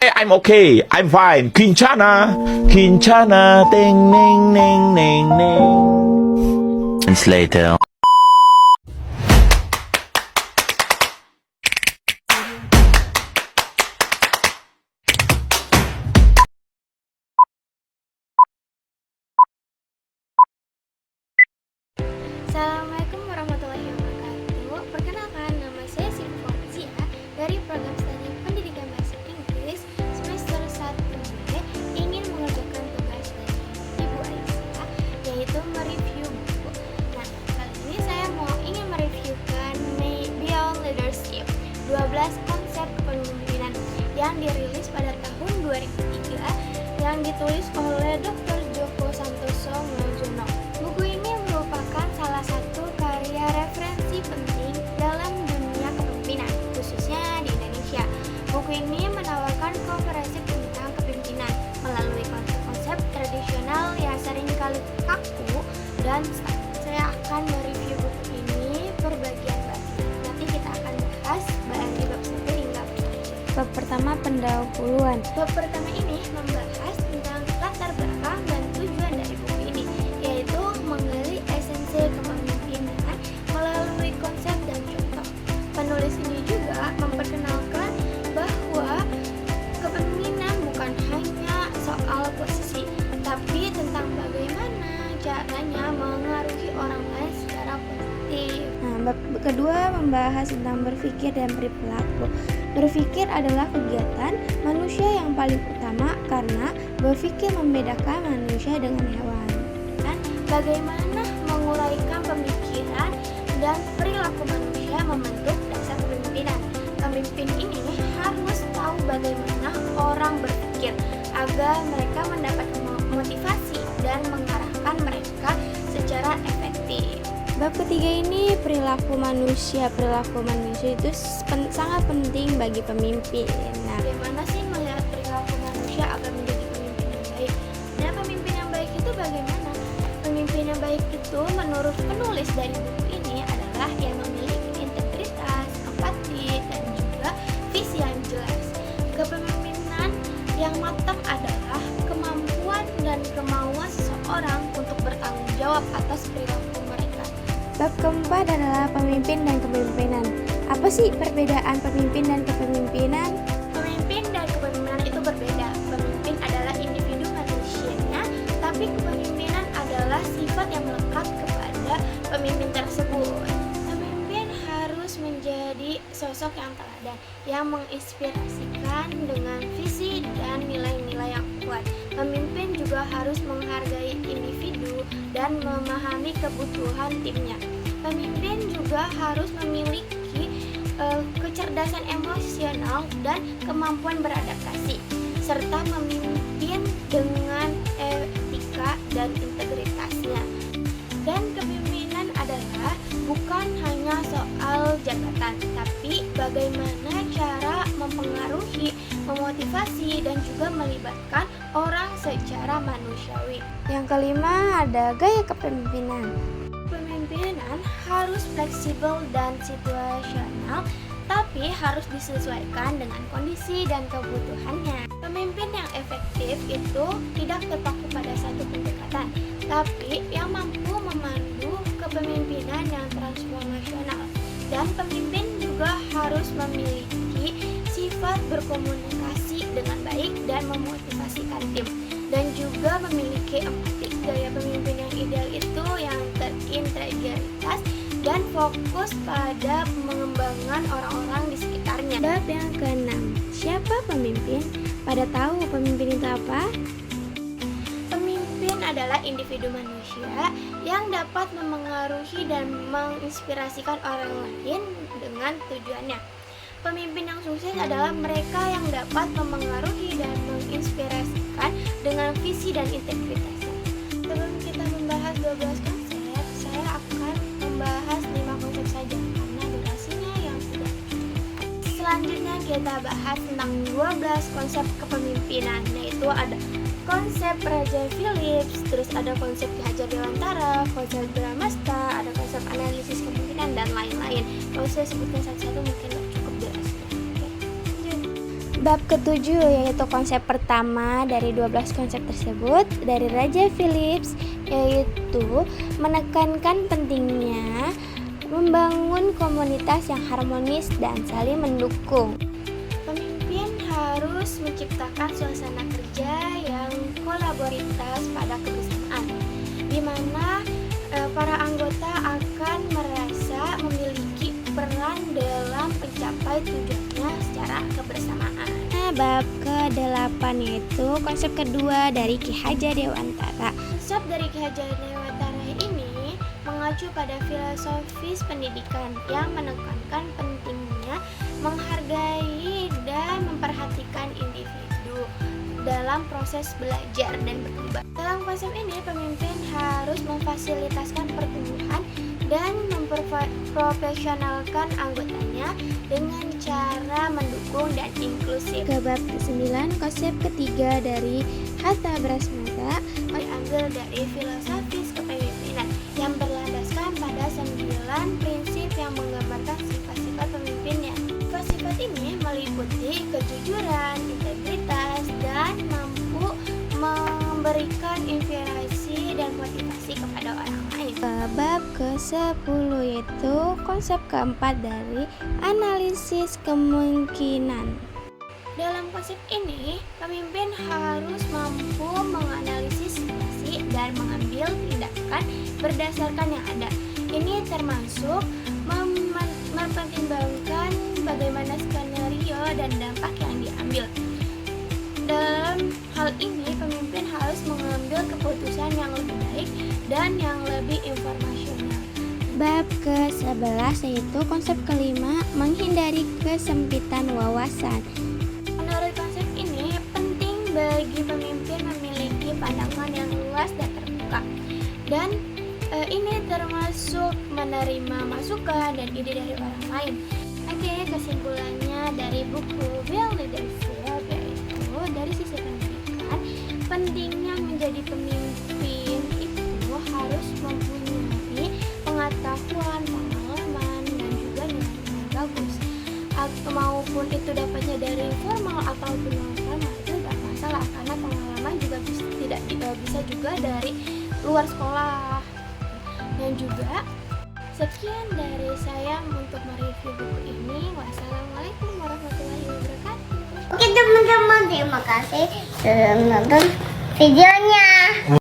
I'm okay. I'm fine. Kincana. Kincana. Ding, ding, ding, ding, ding. Months later. Assalamualaikum warahmatullahi wabarakatuh. Perkenalkan, nama saya Siti Fauzia dari program studi pendidikan bahasa Inggris semester 1B, ingin mengerjakan tugas dari Ibu Aisyah, yaitu mereview buku. Nah, kali ini saya ingin mereviewkan Beyond Leadership, 12 konsep kepemimpinan yang dirilis pada tahun 2003, yang ditulis oleh Dr. Djoko Santoso Mojono. Buku ini merupakan salah satu karya referensi penting dalam dunia kepemimpinan, khususnya di Indonesia. Buku ini menawarkan komprehensif tentang kepemimpinan melalui konsep-konsep tradisional yang seringkali kaku dan stuck. Saya akan mereview buku ini per bagian bab. Nanti kita akan bahas dari bab 1 hingga bab 7. Bab pertama, pendahuluan. Bab pertama ini membahas tentang latar belakang dan tujuan dari buku ini, yaitu menggali esensi kepemimpinan melalui konsep dan contoh. Penulis ini juga memperkenalkan bahwa kepemimpinan bukan hanya soal posisi, tapi tentang bagaimana caranya mengaruhi orang lain secara positif. Nah, bab kedua membahas tentang berpikir dan berperilaku. Berpikir adalah kegiatan manusia yang paling utama karena berpikir membedakan manusia dengan hewan. Dan bagaimana menguraikan pemikiran dan perilaku manusia membentuk dasar kepemimpinan. Pemimpin ini harus tahu bagaimana orang berpikir agar mereka mendapat motivasi dan mengarahkan mereka secara efektif. Bab ketiga ini perilaku manusia. Perilaku manusia itu sangat penting bagi pemimpin. Nah, bagaimana sih melihat perilaku manusia agar menjadi pemimpin yang baik? Nah, pemimpin yang baik itu bagaimana? Pemimpin yang baik itu menurut penulis dari buku ini adalah yang memiliki integritas, empati, dan juga visi yang jelas. Kepemimpinan yang matang adalah kemampuan dan kemauan seseorang untuk bertanggung jawab atas perilaku mereka. Bab keempat adalah pemimpin dan kepemimpinan. Apa sih perbedaan pemimpin dan kepemimpinan? Pemimpin dan kepemimpinan itu berbeda. Pemimpin adalah individu manusianya, tapi kepemimpinan adalah sifat yang melekat kepada pemimpin tersebut. Pemimpin harus menjadi sosok yang teladan, yang menginspirasikan dengan visi dan nilai-nilai yang kuat. Pemimpin juga harus menghargai individu dan memahami kebutuhan timnya. Pemimpin juga harus memiliki kecerdasan emosional dan kemampuan beradaptasi, serta memimpin dengan etika dan integritasnya. Dan kepemimpinan adalah bukan hanya soal jabatan, tapi bagaimana cara mempengaruhi, memotivasi, dan juga melibatkan orang secara manusiawi. Yang kelima ada gaya kepemimpinan. Kepemimpinan harus fleksibel dan situasional, tapi harus disesuaikan dengan kondisi dan kebutuhannya. Pemimpin yang efektif itu tidak terpaku pada satu pendekatan, tapi yang mampu memandu kepemimpinan yang transformasional. Dan pemimpin juga harus memiliki sifat berkomunikasi dengan baik dan memotivasikan tim, dan juga memiliki empati. Gaya pemimpin yang ideal itu yang terintegritas dan fokus pada pengembangan orang-orang di sekitarnya. Bab yang keenam, siapa pemimpin? Pada tahu pemimpin itu apa? Pemimpin adalah individu manusia yang dapat memengaruhi dan menginspirasikan orang lain dengan tujuannya. Pemimpin yang sukses adalah mereka yang dapat memengaruhi dan menginspirasikan dengan visi dan integritasnya. Sebelum kita membahas 12 konsep, saya akan membahas 5 konsep saja karena durasinya yang tidak cukup. Selanjutnya kita bahas tentang 12 konsep kepemimpinan, yaitu ada konsep Raja Philips, terus ada konsep Ki Hajar Dewantara, konsep Bramasta, ada konsep analisis kepemimpinan, dan lain-lain. Kalau saya sebutkan satu-satu mungkin gak cukup durasinya. Oke. Bab ketujuh yaitu konsep pertama dari 12 konsep tersebut dari Raja Philips, yaitu menekankan pentingnya membangun komunitas yang harmonis dan saling mendukung. Pemimpin harus menciptakan suasana kerja yang kolaborativitas pada kebersamaan, di mana para anggota akan merasa memiliki peran dalam mencapai tujuannya secara kebersamaan. Bab ke-8 yaitu konsep kedua dari Ki Hajar Dewantara. Konsep dari Ki Hajar Dewantara ini mengacu pada filosofis pendidikan yang menekankan pentingnya menghargai dan memperhatikan individu dalam proses belajar dan berkembang. Dalam konsep ini, pemimpin harus memfasilitasikan pertumbuhan dan memprofesionalkan anggotanya dengan cara mendukung dan inklusif. Ke bab ke-9, konsep ketiga dari Hatta Brahmsatra diambil dari filosofis kepemimpinan yang berlandaskan pada 9 prinsip yang menggambarkan sifat-sifat pemimpinnya. Sifat-sifat ini meliputi kejujuran, integritas, dan mampu memberikan inspirasi dan motivasi kepada orang lain. Bab ke-10 yaitu konsep keempat dari analisis kemungkinan. Dalam konsep ini, pemimpin harus mampu menganalisis situasi dan mengambil tindakan berdasarkan yang ada. Ini termasuk mempertimbangkan bagaimana skenario dan dampak yang diambil. Dalam hal ini, pemimpin harus mengambil keputusan yang lebih baik dan yang lebih informasional. Bab ke-11 yaitu konsep kelima, menghindari kesempitan wawasan. Menurut konsep ini, penting bagi pemimpin memiliki pandangan yang luas dan terbuka. Dan ini termasuk menerima masukan dan ide dari orang lain. Oke, kesimpulannya dari buku Build Leadership yaitu dari sisi pendidikan, pentingnya menjadi pemimpin itu harus mempunyai pengetahuan, pengalaman, dan juga nilai-nilai bagus. Maupun itu dapatnya dari formal ataupun non formal itu tidak masalah, karena pengalaman juga bisa juga dari luar sekolah. Dan juga sekian dari saya untuk mereview buku ini. Wassalamualaikum warahmatullahi wabarakatuh. Oke teman-teman, terima kasih sudah menonton videonya.